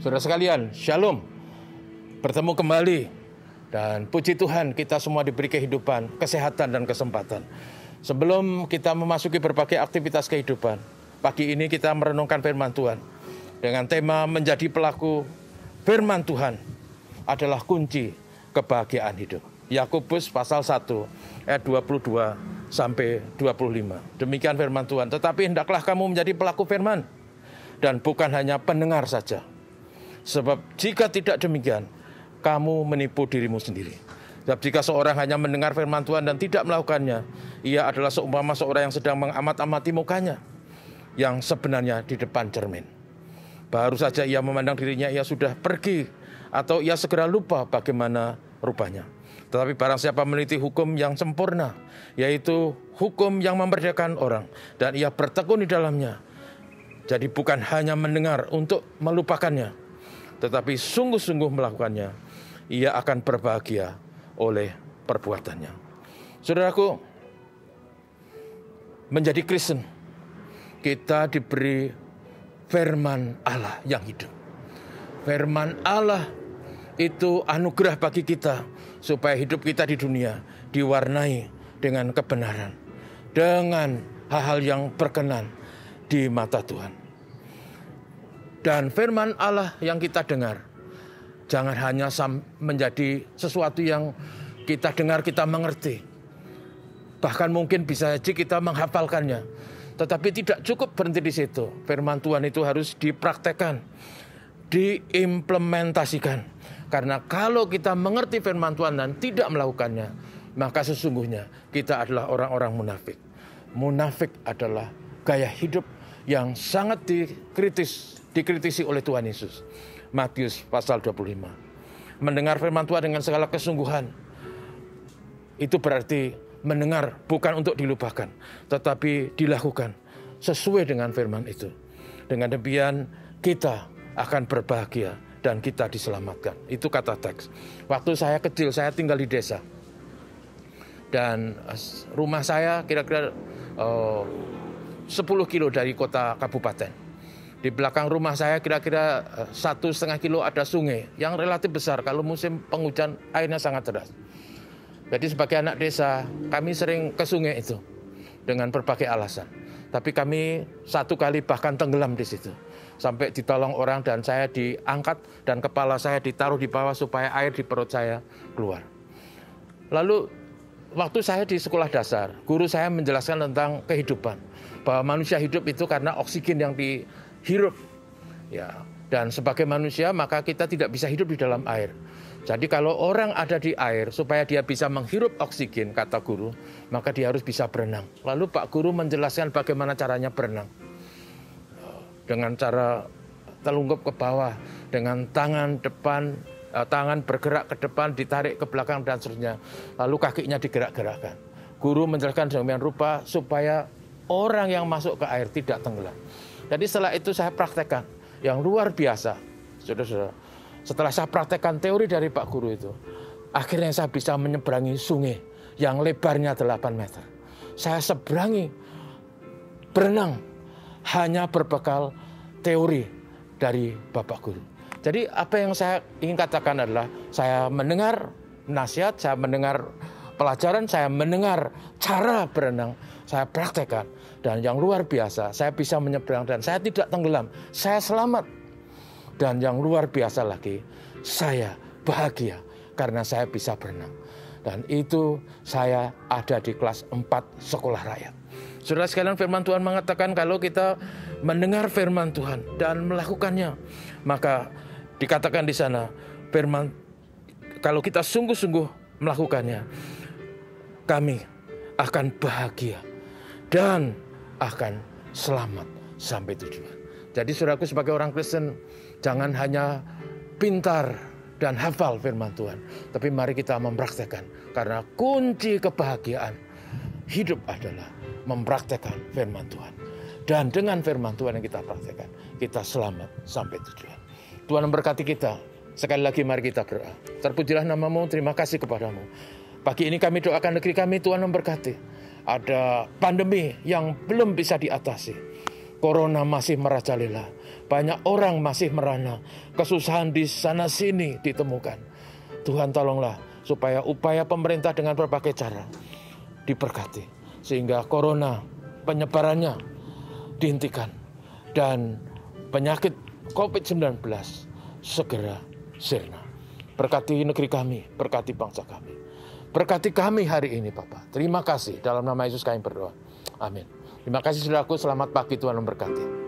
Saudara sekalian, shalom. Bertemu kembali. Dan puji Tuhan kita semua diberi kehidupan, kesehatan dan kesempatan. Sebelum kita memasuki berbagai aktivitas kehidupan, pagi ini kita merenungkan firman Tuhan. Dengan tema menjadi pelaku firman Tuhan adalah kunci kebahagiaan hidup. Yakobus pasal 1 ayat 22 sampai 25. Demikian firman Tuhan. Tetapi hendaklah kamu menjadi pelaku firman dan bukan hanya pendengar saja. Sebab jika tidak demikian, kamu menipu dirimu sendiri. Sebab jika seorang hanya mendengar firman Tuhan dan tidak melakukannya, ia adalah seumpama seorang yang sedang mengamat-amati mukanya yang sebenarnya di depan cermin. Baru saja ia memandang dirinya, ia sudah pergi, atau ia segera lupa bagaimana rupanya. Tetapi barang siapa meneliti hukum yang sempurna, yaitu hukum yang memerdekakan orang, dan ia bertekun di dalamnya, jadi bukan hanya mendengar untuk melupakannya, tetapi sungguh-sungguh melakukannya, ia akan berbahagia oleh perbuatannya. Saudaraku, menjadi Kristen, kita diberi firman Allah yang hidup. Firman Allah itu anugerah bagi kita, supaya hidup kita di dunia diwarnai dengan kebenaran, dengan hal-hal yang berkenan di mata Tuhan. Dan firman Allah yang kita dengar, jangan hanya menjadi sesuatu yang kita dengar, kita mengerti. Bahkan mungkin bisa saja kita menghafalkannya. Tetapi tidak cukup berhenti di situ. Firman Tuhan itu harus dipraktekkan, diimplementasikan. Karena kalau kita mengerti firman Tuhan dan tidak melakukannya, maka sesungguhnya kita adalah orang-orang munafik. Munafik adalah gaya hidup yang sangat dikritisi oleh Tuhan Yesus. Matius pasal 25. Mendengar firman Tuhan dengan segala kesungguhan, itu berarti mendengar bukan untuk dilupakan, tetapi dilakukan sesuai dengan firman itu. Dengan demikian kita akan berbahagia dan kita diselamatkan. Itu kata teks. Waktu saya kecil, saya tinggal di desa. Dan rumah saya kira-kira 10 kilo dari kota kabupaten. Di belakang rumah saya kira-kira 1,5 kilo ada sungai yang relatif besar. Kalau musim penghujan airnya sangat deras. Jadi sebagai anak desa kami sering ke sungai itu dengan berbagai alasan. Tapi kami satu kali bahkan tenggelam di situ. Sampai ditolong orang dan saya diangkat dan kepala saya ditaruh di bawah supaya air di perut saya keluar. Lalu waktu saya di sekolah dasar, guru saya menjelaskan tentang kehidupan. Bahwa manusia hidup itu karena oksigen yang dihirup. Ya, dan sebagai manusia maka kita tidak bisa hidup di dalam air. Jadi kalau orang ada di air supaya dia bisa menghirup oksigen, kata guru, maka dia harus bisa berenang. Lalu Pak Guru menjelaskan bagaimana caranya berenang. Dengan cara telungkup ke bawah, dengan tangan depan, tangan bergerak ke depan, ditarik ke belakang dan seterusnya. Lalu kakinya digerak-gerakkan. Guru menjelaskan demikian rupa supaya orang yang masuk ke air tidak tenggelam. Jadi setelah itu saya praktekkan yang luar biasa. Saudara-saudara, setelah saya praktekkan teori dari Pak Guru itu, akhirnya saya bisa menyeberangi sungai yang lebarnya 8 meter. Saya seberangi berenang hanya berbekal teori dari Bapak Guru. Jadi apa yang saya ingin katakan adalah saya mendengar nasihat, saya mendengar pelajaran, saya mendengar cara berenang, saya praktekkan. Dan yang luar biasa, saya bisa menyeberang dan saya tidak tenggelam, saya selamat. Dan yang luar biasa lagi, saya bahagia karena saya bisa berenang. Dan itu saya ada di kelas 4 sekolah rakyat. Saudara sekalian, firman Tuhan mengatakan kalau kita mendengar firman Tuhan dan melakukannya, maka dikatakan di sana, firman kalau kita sungguh-sungguh melakukannya, kami akan bahagia dan akan selamat sampai tujuan. Jadi saudaraku, sebagai orang Kristen, jangan hanya pintar dan hafal firman Tuhan, tapi mari kita mempraktekkan. Karena kunci kebahagiaan hidup adalah mempraktekkan firman Tuhan. Dan dengan firman Tuhan yang kita praktekkan, kita selamat sampai tujuan. Tuhan memberkati kita. Sekali lagi mari kita berdoa. Terpujilah nama-Mu, terima kasih kepadamu. Pagi ini kami doakan negeri kami, Tuhan memberkati. Ada pandemi yang belum bisa diatasi. Corona masih merajalela. Banyak orang masih merana. Kesusahan di sana sini ditemukan. Tuhan tolonglah supaya upaya pemerintah dengan berbagai cara diberkati. Sehingga corona penyebarannya dihentikan. Dan penyakit COVID-19 segera sirna. Berkati negeri kami, berkati bangsa kami. Berkati kami hari ini Bapak. Terima kasih. Dalam nama Yesus kami berdoa. Amin. Terima kasih saudaraku, selamat pagi, Tuhan memberkati.